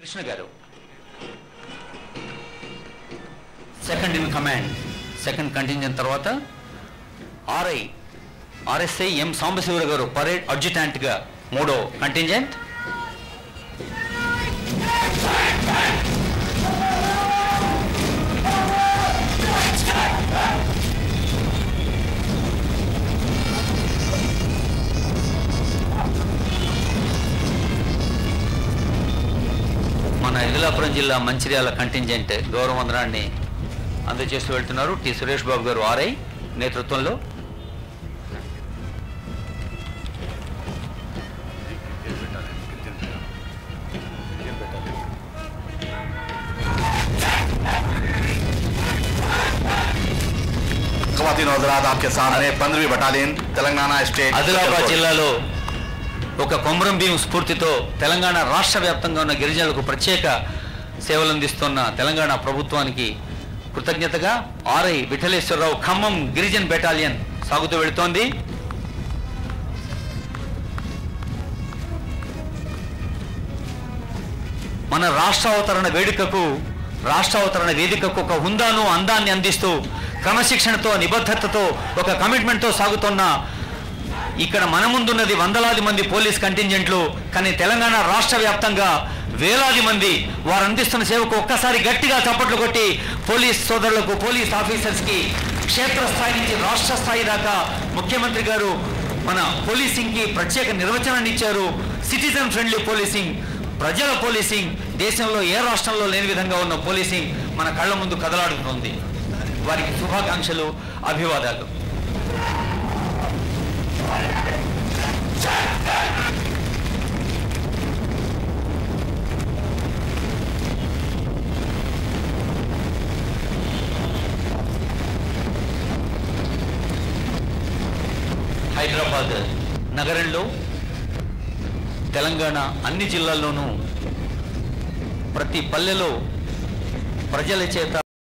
కృష్ణ గారు second in command, second contingent తర్వాత RSI ఎం సాంబశివరావు గారు పరేడ్ అడ్జుటాంట్ గా మూడో కంటింజెంట్. మన ఇదిలాపురం జిల్లా మంచిర్యాల కంటింజెంట్ గౌరవ వందనాన్ని అందజేస్తూ వెళ్తున్నారు టి సురేష్ బాబు గారు ఆర్ఐ నేతృత్వంలో. ఆదిలాబాద్ జిల్లాలో ఒక కొమరం భీం స్ఫూర్తితో తెలంగాణ రాష్ట్ర వ్యాప్తంగా ఉన్న గిరిజనులకు ప్రత్యేక సేవలు అందిస్తున్న తెలంగాణ ప్రభుత్వానికి కృతజ్ఞతగా ఆర్ఐ విఠలేశ్వరరావు ఖమ్మం గిరిజన్ బెటాలియన్ సాగుతూ వెళుతోంది. మన రాష్ట్రావతరణ వేదికకు ఒక హుందాను అందాన్ని అందిస్తూ క్రమశిక్షణతో నిబద్ధతతో ఒక కమిట్మెంట్తో సాగుతున్న ఇక్కడ మన ముందున్నది వందలాది మంది పోలీస్ కంటింజెంట్లు. కానీ తెలంగాణ రాష్ట్ర వ్యాప్తంగా వేలాది మంది వారు అందిస్తున్న సేవకు ఒక్కసారి గట్టిగా చప్పట్లు కొట్టి పోలీస్ సోదరులకు, పోలీస్ ఆఫీసర్స్కి క్షేత్రస్థాయి నుంచి రాష్ట్ర స్థాయి దాకా ముఖ్యమంత్రి గారు మన పోలీసింగ్కి ప్రత్యేక నిర్వచనాన్ని ఇచ్చారు. సిటిజన్ ఫ్రెండ్లీ పోలీసింగ్, ప్రజల పోలీసింగ్, దేశంలో ఏ రాష్ట్రంలో లేని విధంగా ఉన్న పోలీసింగ్ మన కళ్ళ ముందు కదలాడుతుంది. వారికి శుభాకాంక్షలు, అభివాదాలు. హైదరాబాద్ నగరంలో తెలంగాణ అన్ని జిల్లాల్లోనూ ప్రతి పల్లెలో ప్రజల చేత